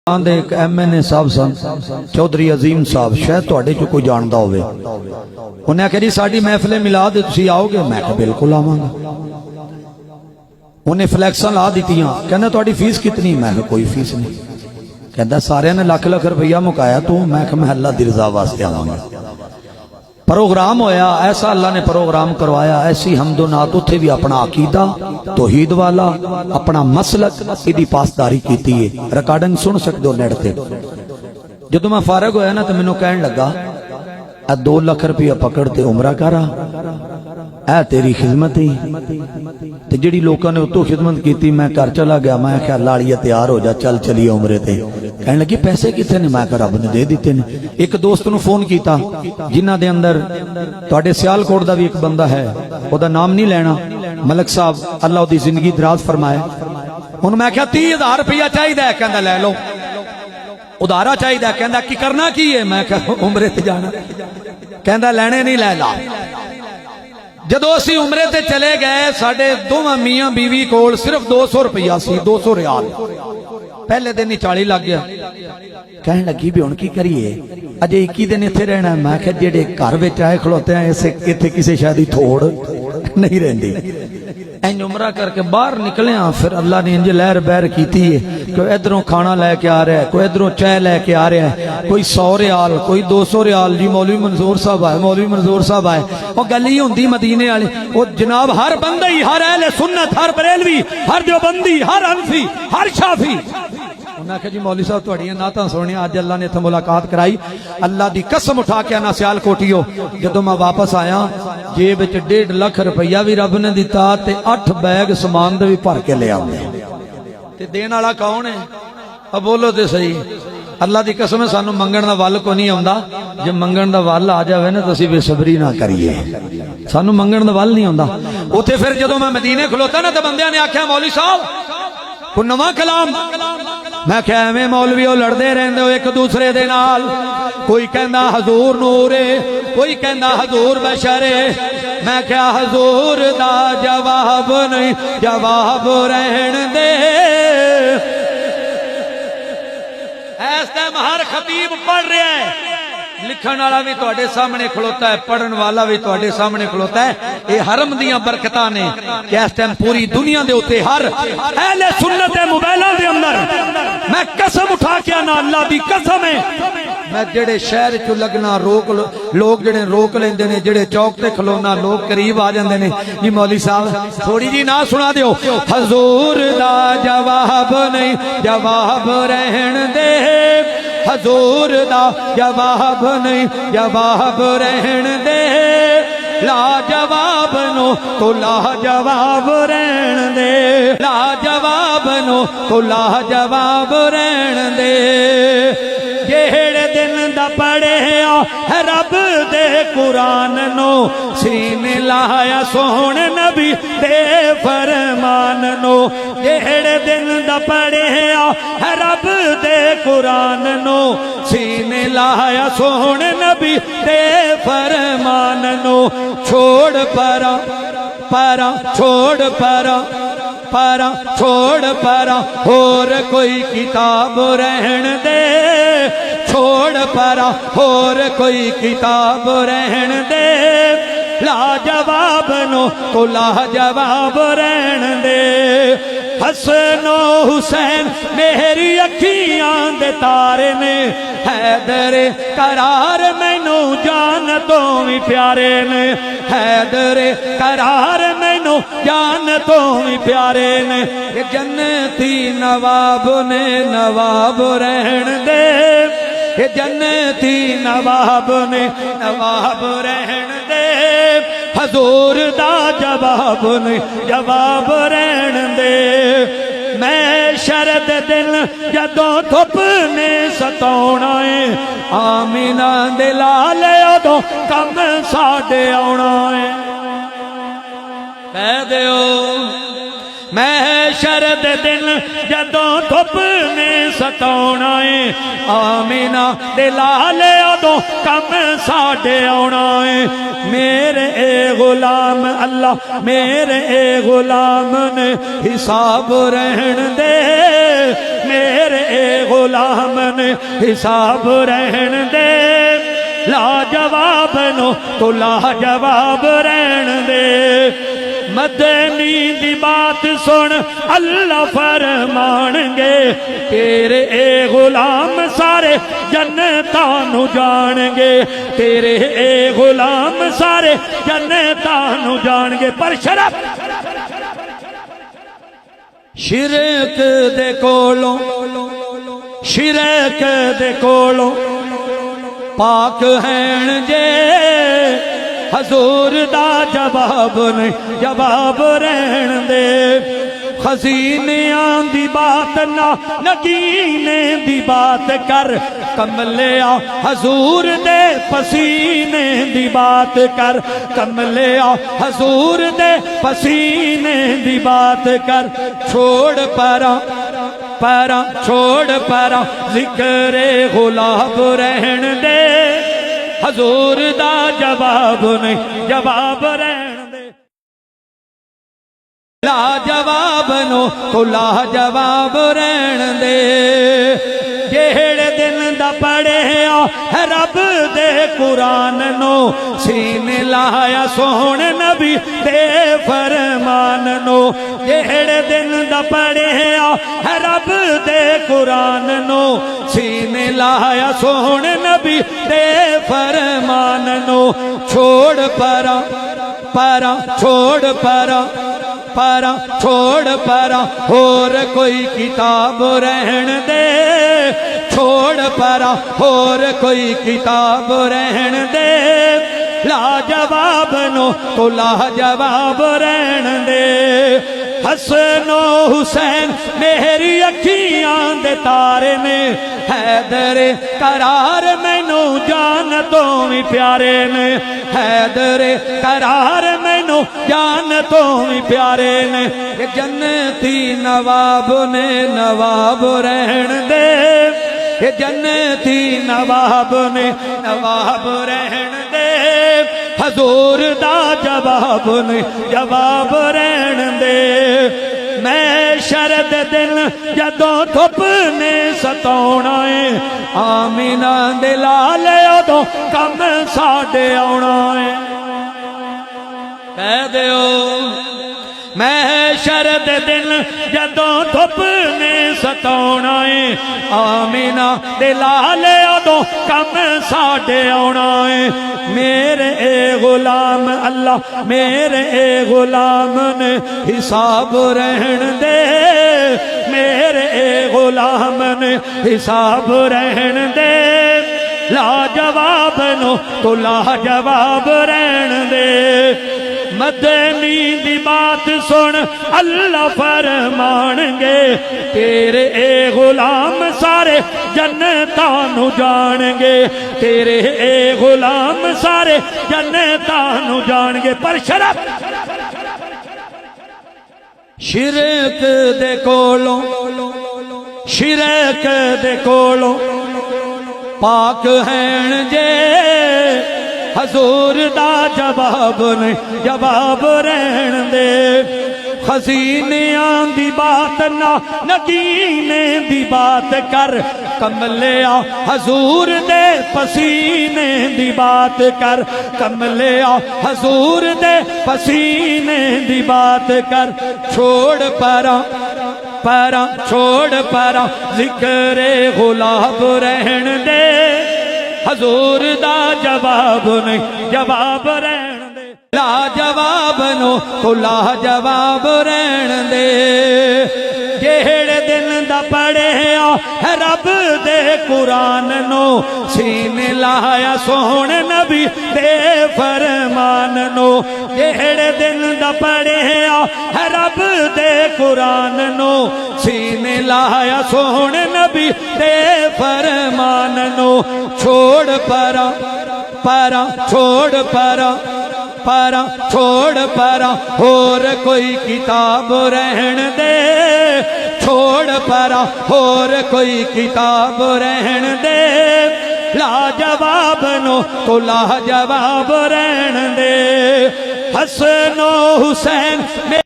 एक MNA साहब सन चौधरी अजीम साहब, शायद तुहाडे चो कोई जानदा होवे। उन्हें आख्या जी साडी महफिल मिलाद तुसीं आओगे? मैं कहा बिल्कुल आवांगा। उन्हें फ्लैक्सां ला दित्तियां, कहंदा तुहाडी फीस कितनी? मैं कहा कोई फीस नहीं। कहंदा सारियां ने लख लख रुपया मुकाया तू? मैं कहा मैं अल्लाह दी रज़ा वास्ते आवांगा। प्रोग्राम होया ऐसा, अल्लाह ने प्रोग्राम करवाया, ऐसी हमदोनात, उत्थे भी अपना अकीदा तौहीद वाला अपना मसलक इदी पासदारी कीती है। रिकॉर्डिंग सुन सकते हो नेट ते। जदों मैं फारग होया ना तो मैनू कहन लगा 2 लाख रुपया पकड़ ते उमरा करा, ऐ तेरी खिदमत ही। ते जिहड़ी लोकां ने उतो खिदमत की मैं घर चला गया। मैं आख्या लाड़िया तैयार हो जा, चल चलिए उमरे ते। कहने लगी पैसे कितने ने? मैं रब ने दे दिते ने। एक दोस्त नूं फोन किया जिन्हां दे अंदर तुहाडे सियालकोट दा भी एक बंदा है, ओदा नाम नहीं लेना, मलक साहब अल्लाह ओदी जिंदगी दराज फरमाए। हुण मैं आख्या 30,000 रुपया चाहिए। कहंदा ले लो। उधारा चाहिए। कहंदा की करना की है? मैं कहा उमरे ते जाना। कहंदा लेने नहीं, ले ला। जदों असीं उमरे ते चले गए, साडे दोवां मियां बीवी कोल सिर्फ 200 रुपया सी, 200 रियाल। पहले दिन ही 40 लग गया। कहने लगी भी हुण की करिए, अजे 21 दिन इत्थे रहना। मैं कहा जेडे घर विच आए खलोते हैं इत्थे किसी शायद ही थोड़ नहीं रहिंदी। इंज उमरा करके बाहर निकले, फिर अल्लाह ने इंज लहर बहर की है। कोई इधरों खाना लैके आ रहा है, कोई इधरों चाय लैके आ रहा है, कोई 100 रियाल, कोई 200 रियाल। जी मौलवी मंजूर साहब आए, मौलवी मंजूर साहब आए। वो गल ही होंदी मदीने वाली, वो जनाब हर बंदा ही, हर अहले सुन्नत, हर बरेलवी, हर देवबंदी, हर हनफी, हर शाफी। उन्हें आख्या जी मौलवी साहब तुहाडियां नातां सुनिया, अज अल्लाह ने इत्थे मुलाकात कराई। अल्लाह दी कसम उठा के आना सियालकोटियो, जदों मैं वापस आया जेब विच 1.5 लाख रुपया भी रब ने दिता ते 8 बैग समान दे भी भर के ले आंदे। ते देण वाला कौन है? अब बोलो ते सही। अल्लाह दी कसम सानू मंगण दा वल को नहीं आउंदा। जे मंगण दा वल आ जावे ना तो असीं बेसबरी ना करिए, सानू मंगण दा वल नहीं आउंदा। उत्थे फिर जदों मैं मदीने खलोता ना तो बंदियां ने आख्या मौलवी साहब कोई नवा कलाम। मैं क्या एवें मौलवीओ लड़दे रहंदे हो एक दूसरे दे नाल। कोई कहंदा हजूर नूर है, कोई कहंदा हजूर बशर है। मैं क्या हजूर दा जवाब नहीं, जवाब रहन दे। इस टाइम हर खतीब पढ़ रहा है, लिखण वाला भी तुहाडे सामने खलोता है, पढ़न वाला भी तुहाडे सामने खलोता है। ये हरम दियां बरकतां ने कि इस टाइम पूरी दुनिया दे उत्ते हर अहले सुन्नत दे मोबाइलां दे अंदर मैं कसम उठा के ना अल्लाह दी कसम है, मैं जेड़े शहर चो लगना रोक लोग जेड़े रोक लेंदे ने, जेड़े चौक ते खलोना लोग करीब आ जांदे ने। जी मौलवी साहब थोड़ी जी ना सुना दियो, हजूर दा जवाब नहीं, जवाब रहन दे। हजूर दा जवाब नहीं, जवाब रहन दे। लाजवाब नो तो लाजवाब रहन दे, लाजवाब नो तो लाजवाब रहन दे। जेड़े दिन दा पढ़िया है रब दे कुरान नो, सीने लाया सोहने नबी दे फरमान नो। जेड़े दिन दा पढ़िया है रब दे कुरान नो, सीने लाया सोहने नबी दे फरमान नो। छोड़ परा परा, छोड़ परा परा, छोड़ परा और कोई किताब रहन दे। छोड़ परा और कोई किताब रहन दे। लाजवाब नो तो लाजवाब रहन दे। हसनो हुसैन मेरी अखियां दे तारे ने, हैदर करार मैनू जान तो भी प्यारे ने। हैदर करार मैनू जान तो भी प्यारे ने। ये जन्नती नवाब ने, नवाब रहन दे। ये जन्नती नवाब ने, नवाब रहन दे। हजूर दा जवाब ने, जवाब रहन दे। मैं शरद दिन जदों धुप ने सताउणा है, आमीना दे लाल उदों कम साडे आउणा है। कह दिओ मैं शरद दिन जदों धुप ने सताउणा है, आमीना दे लाल उदों कम साडे आउणा है। मेरे ए गुलाम अल्लाह, मेरे ए गुलाम ने हिसाब रहन दे। मेरे गुलाम ने हिसाब रहन दे लाजवाब नो तो लाजवाब रहन दे मदनी दी बात सुन अल्लाह फरमानगे तेरे ए गुलाम सारे जन्नतां नु जाणगे तेरे ए गुलाम सारे जन्नतां नु जाणगे पर शरफ शिरक दे कोलों शिरक दे कोलों पाक हैन जे हजूर दा जवाब नहीं जवाब रहन दे खजीनियां दी बात ना नगीने दी बात कर कमलिया हजूर दे पसीने दी बात कर कमलिया हजूर दे पसीने दी बात कर छोड़ परा परा छोड़ परा जिक्रे गुलाब रहन दे हजूर दा जवाब नहीं जवाब रहन दे लाजवाब नो तो लाजवाब रहन दे जेड़े दिन दा पढ़िया है रब दे कुरान नो सीने लाया सोहने नबी दे फरमान नो जेड़े दिन दा पढ़िया है रब दे कुरान नो सीने लाया सोहने नबी दे फरमान नो छोड़ परा परा छोड़ परा परा छोड़ परा होर कोई किताब रहन दे छोड़ परा होर कोई किताब रहन दे लाजवाब नो तो लाजवाब रहन दे हसनो हुसैन मेरी अखियां दे तारे ने हैदर करार मैनू जान तो भी प्यारे ने हैदर करार मैनू जान तो भी प्यारे ने जन्नती नवाब ने नवाब रहन दे जन्नती नवाब ने नवाब रहन दे हजूर दा जवाब ने जवाब रहन दे मैं शरद दिन जदों धुप ने सताउणा है आमीना दे लाल उदों कम साडे आउणा है कह दिओ मैं शरद दिन जदों धुप ने सताउणा है आमीना दे लाल उदों कम साडे आउणा है मेरे ए गुलाम अल्लाह मेरे ए गुलाम ने हिसाब रहन दे मेरे ए गुलाम ने हिसाब रहन दे लाजवाब नो तो लाजवाब रहन दे मदनी दी बात सुन अल्लाह फरमानगे तेरे ए गुलाम सारे जन्नतां नु जाणगे तेरे ए गुलाम सारे जन्नतां नु जाणगे पर शरफ शिरक दे कोलों शिरक दे कोलों पाक हैन जे हजूर दा जवाब नहीं जवाब रहन दे खजीनियां दी बात ना नगीने दी बात कर कमलिया हजूर दे पसीने दी बात कर कमलिया हजूर दे पसीने दी बात कर छोड़ परा परा छोड़ परा जिक्रे गुलाब रहन दे हजूर दा जवाब नहीं जवाब रहन दे लाजवाब नो तो लाजवाब रहन दे जेड़े दिन दा पढ़िया है रब दे कुरान नो सीने लाया सोहने नबी दे फरमान नो जेड़े दिन दा पढ़िया है रब दे कुरान नो सीने लाया सोहने नबी दे फरमान नो छोड़ परा परा छोड़ परा परा छोड़ परा होर कोई किताब रहन दे छोड़ परा होर कोई किताब रहन दे लाजवाब नो तो लाजवाब रहन दे हसनो हुसैन